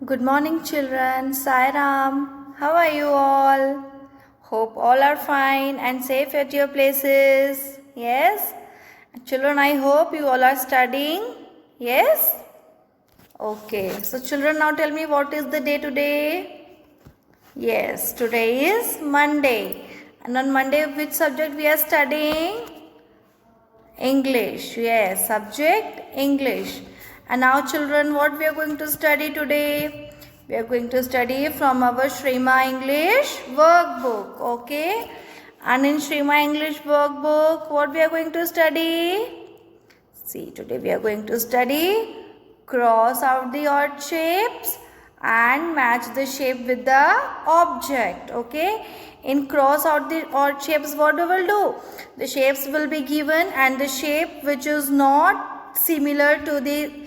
Good morning, children. Sai Ram. How are you all? Hope all are fine and safe at your places. Yes? Children, I hope you all are studying. Yes? Okay. So, children, now tell me what is the day today? Yes, today is Monday. And on Monday, which subject we are studying? English. Yes, subject English. And now children, what we are going to study today? We are going to study from our Shrima English workbook. Okay. And in Shrima English workbook, what we are going to study? See, today we are going to study cross out the odd shapes and match the shape with the object. Okay. In cross out the odd shapes, what we will do? The shapes will be given and the shape which is not similar to the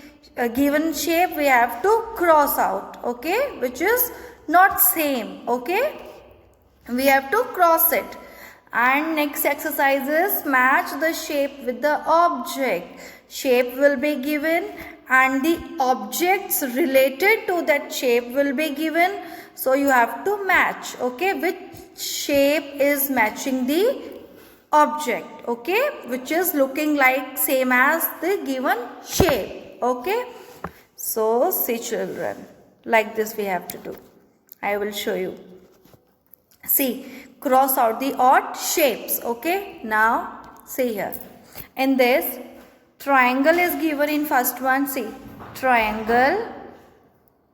given shape we have to cross out. Okay. Which is not same. Okay. We have to cross it. And next exercise is match the shape with the object. Shape will be given and the objects related to that shape will be given. So you have to match. Okay. Which shape is matching the object. Okay. Which is looking like same as the given shape. Okay. So see children. Like this we have to do. I will show you. See, cross out the odd shapes. Okay. Now, see here. In this, triangle is given in first one. See, triangle,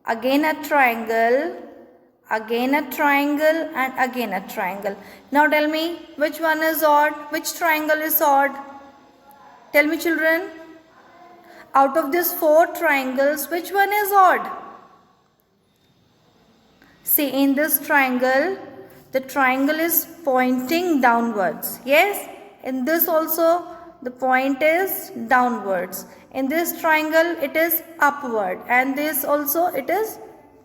again a triangle, again a triangle and again a triangle. Now tell me, which one is odd? Which triangle is odd? Tell me children. Out of these 4 triangles, which one is odd? See, in this triangle, the triangle is pointing downwards. Yes, in this also the point is downwards. In this triangle it is upward and this also it is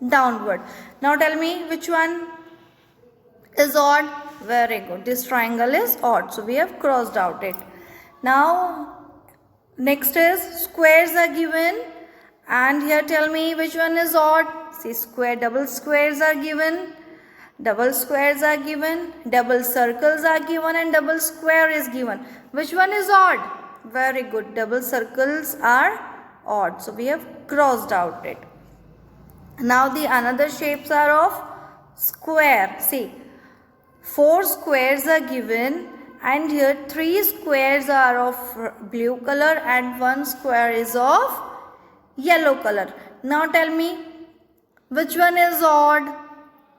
downward. Now tell me which one is odd? Very good. This triangle is odd. So we have crossed out it. Now next is squares are given and here tell me which one is odd. See, double squares are given. Double squares are given, double circles are given and double square is given. Which one is odd? Very good. Double circles are odd. So we have crossed out it. Now the another shapes are of square. See, 4 squares are given and here 3 squares are of blue color and 1 square is of yellow color. Now tell me which one is odd?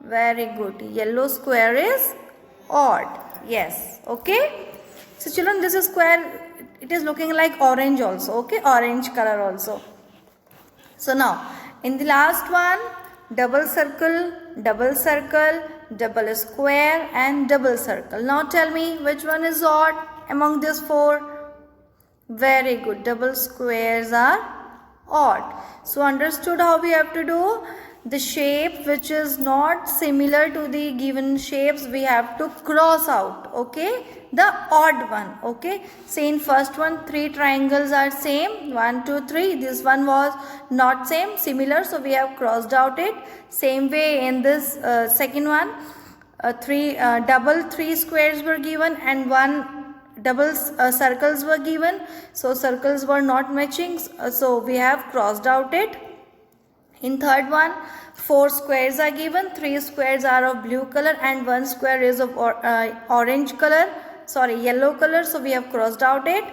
Very good. Yellow square is odd. Yes. Okay. So children, this is square. It is looking like orange also. Okay. Orange color also. So now, in the last one, double circle, double square and double circle. Now tell me which one is odd among these 4? Very good. Double squares are odd. So understood how we have to do? The shape which is not similar to the given shapes we have to cross out. Okay. The odd one. Okay. Say in first one 3 triangles are same. 1, 2, 3. This one was not same. Similar. So we have crossed out it. Same way in this second one. 3 squares were given and 1 double circles were given. So circles were not matching. So we have crossed out it. In third one, 4 squares are given, 3 squares are of blue color and 1 square is of orange color, yellow color. So we have crossed out it.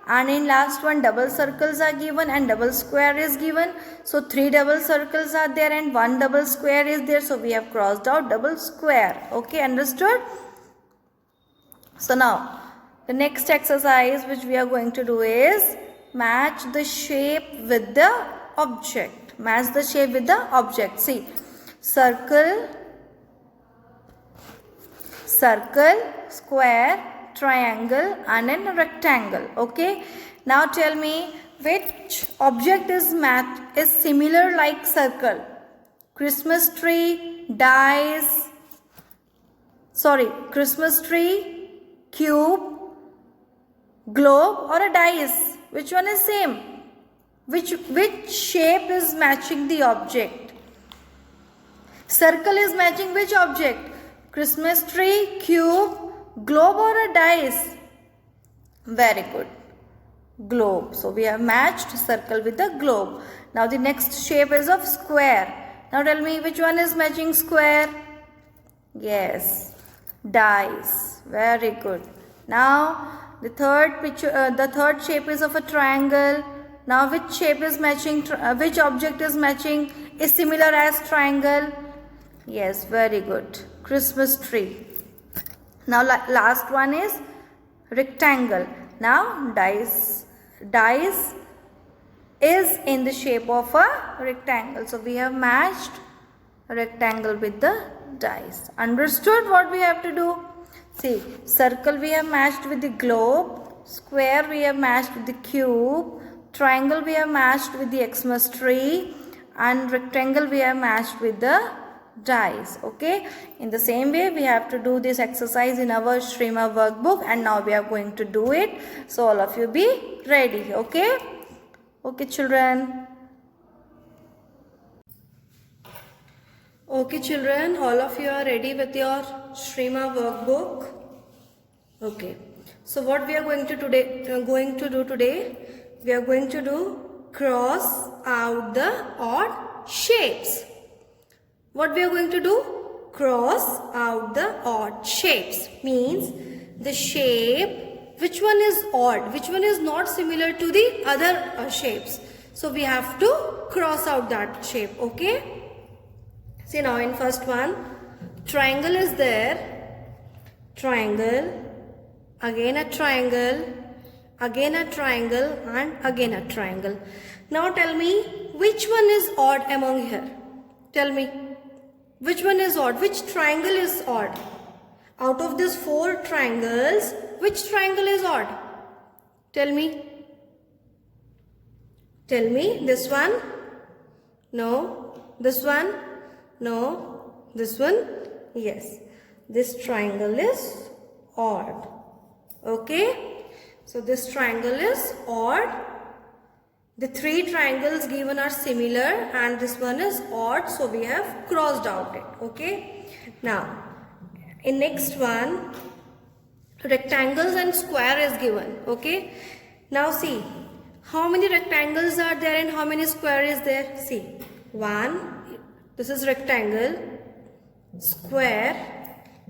And in last one, double circles are given and double square is given. So 3 double circles are there and 1 double square is there. So we have crossed out double square. Okay, understood? So now, the next exercise which we are going to do is match the shape with the object. Match the shape with the object. See, circle, square, triangle and then rectangle. Okay. Now tell me which object is similar like circle. Christmas tree, cube, globe or a dice. Which one is same? Which shape is matching the object? Circle is matching which object? Christmas tree, cube, globe or a dice? Very good. Globe. So we have matched circle with the globe. Now the next shape is of square. Now tell me which one is matching square? Yes, dice. Very good. Now the third shape is of a triangle. Now which shape is matching? Which object is matching? Is similar as triangle? Yes, very good. Christmas tree. Now last one is rectangle. Now dice is in the shape of a rectangle. So we have matched rectangle with the dice. Understood what we have to do? See, circle we have matched with the globe, square we have matched with the cube, triangle we have matched with the Xmas tree, and rectangle we have matched with the dice. Okay, in the same way we have to do this exercise in our Shrima workbook, and now we are going to do it. So all of you be ready. Okay, children. Okay children, all of you are ready with your Shrima workbook. Okay, so what we are going to do today, we are going to do cross out the odd shapes. What we are going to do? Cross out the odd shapes. Means the shape, which one is odd, which one is not similar to the other shapes. So we have to cross out that shape. Okay. See now in first one, triangle is there, triangle, again a triangle, again a triangle, and again a triangle. Now tell me which one is odd among here. Tell me which one is odd, which triangle is odd. Out of these 4 triangles, which triangle is odd? Tell me. Tell me, this one? No. This one? No. This one? Yes. This triangle is odd. Okay. So this triangle is odd. The 3 triangles given are similar and this one is odd. So we have crossed out it. Okay. Now, in next one, rectangles and square is given. Okay. Now see, how many rectangles are there and how many square is there? See, 1. This is rectangle, square,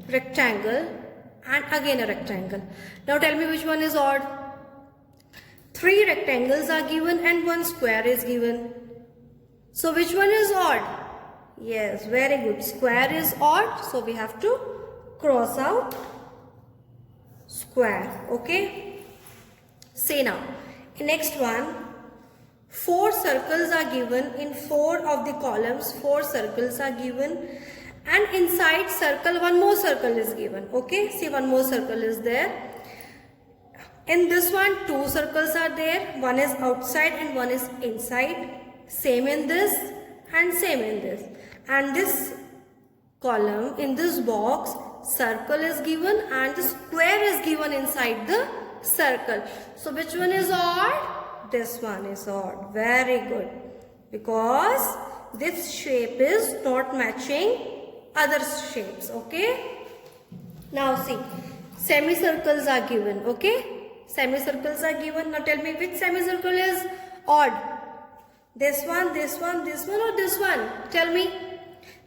rectangle, and again a rectangle. Now tell me which one is odd. 3 rectangles are given and 1 square is given. So which one is odd? Yes, very good. Square is odd. So we have to cross out square. Okay. See now. In next one, 4 circles are given. In 4 of the columns, 4 circles are given. And inside circle, 1 more circle is given. Okay. See, 1 more circle is there. In this one, 2 circles are there. One is outside and one is inside. Same in this and same in this. And this column, in this box, circle is given and the square is given inside the circle. So which one is odd? This one is odd. Very good. Because this shape is not matching other shapes. Okay. Now see, semicircles are given. Okay. Semicircles are given. Now tell me which semicircle is odd. This one, this one, this one or this one? Tell me.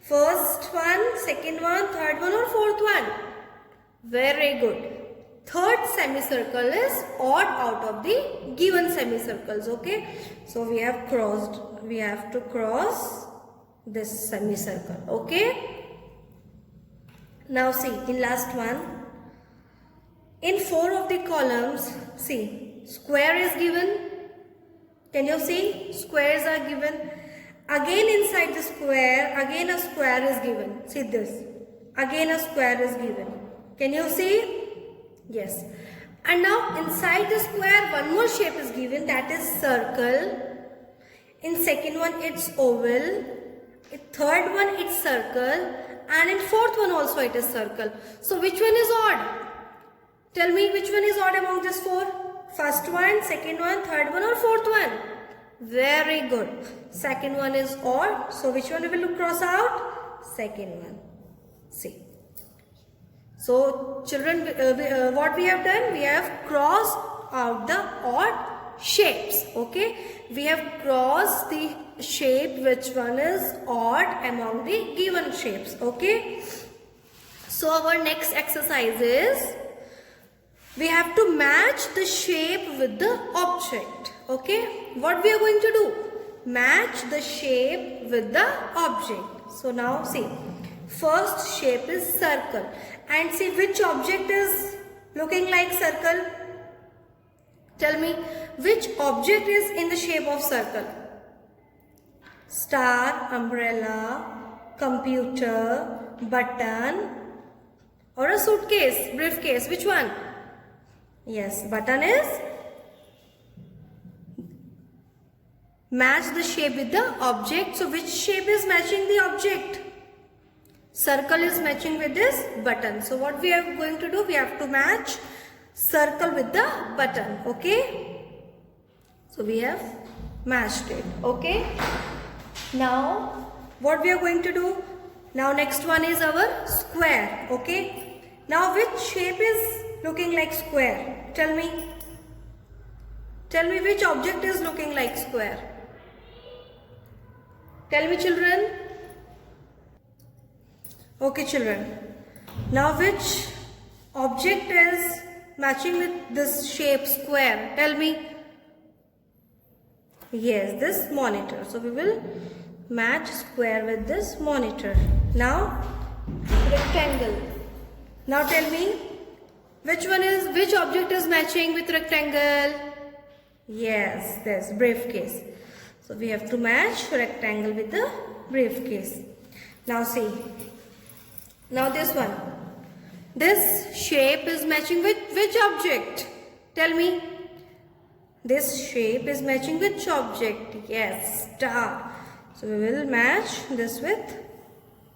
First one, second one, third one or fourth one? Very good. Third semicircle is odd out of the given semicircles. Okay. So we have to cross this semicircle. Okay. Now see, in last one, in 4 of the columns, see, square is given. Can you see? Squares are given. Again inside the square, again a square is given. See this. Again a square is given. Can you see? Yes. And now inside the square, 1 more shape is given, that is circle. In second one, it's oval. In third one, it's circle. And in fourth one also it is circle. So which one is odd? Tell me which one is odd among these 4? First one, second one, third one or fourth one? Very good. Second one is odd. So which one we will cross out? second one. See. So children, what we have done? We have crossed out the odd shapes. Okay. We have crossed the shape which one is odd among the given shapes. Okay. So our next exercise is we have to match the shape with the object. Okay. What we are going to do? Match the shape with the object. So now see. First shape is circle. And see which object is looking like circle. Tell me which object is in the shape of circle. Star, umbrella, computer, button, or a suitcase, briefcase. Which one? Yes, button is match the shape with the object. So which shape is matching the object? Circle is matching with this button. So what we are going to do? We have to match circle with the button. Okay. So we have matched it. Okay. Now what we are going to do? Now next one is our square. Okay. Now which shape is looking like square? Tell me. Tell me which object is looking like square. Tell me, children. Okay, children. Now which object is matching with this shape square? Tell me. Yes, this monitor. So we will match square with this monitor. Now rectangle. Now tell me which object is matching with rectangle? Yes, this briefcase. So we have to match rectangle with the briefcase. Now see. Now this one. This shape is matching with which object? Tell me. This shape is matching which object? Yes, star. So we will match this with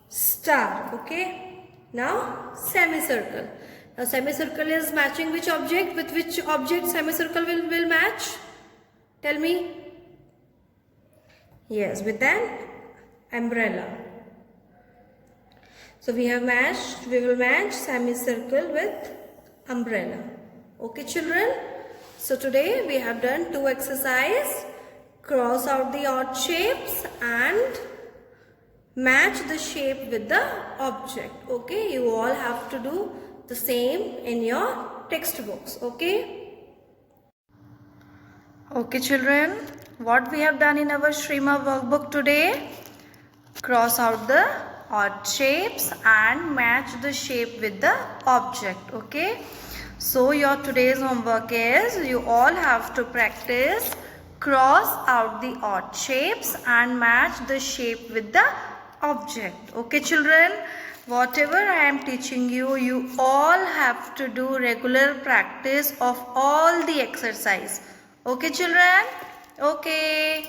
star. Okay. Now semicircle. Now semicircle is matching which object? With which object semicircle will match? Tell me. Yes, with an umbrella. So we will match semicircle with umbrella. Okay, children. So today we have done two exercises. Cross out the odd shapes and match the shape with the object. Okay, you all have to do the same in your textbooks. Okay. Okay, children. What we have done in our Shrima workbook today? Cross out the odd shapes and match the shape with the object. Okay. So your today's homework is you all have to practice cross out the odd shapes and match the shape with the object. Okay, children. Whatever I am teaching you, you all have to do regular practice of all the exercise. Okay, children. Okay.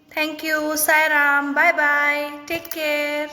Thank you. Sai Ram. Bye bye. Take care.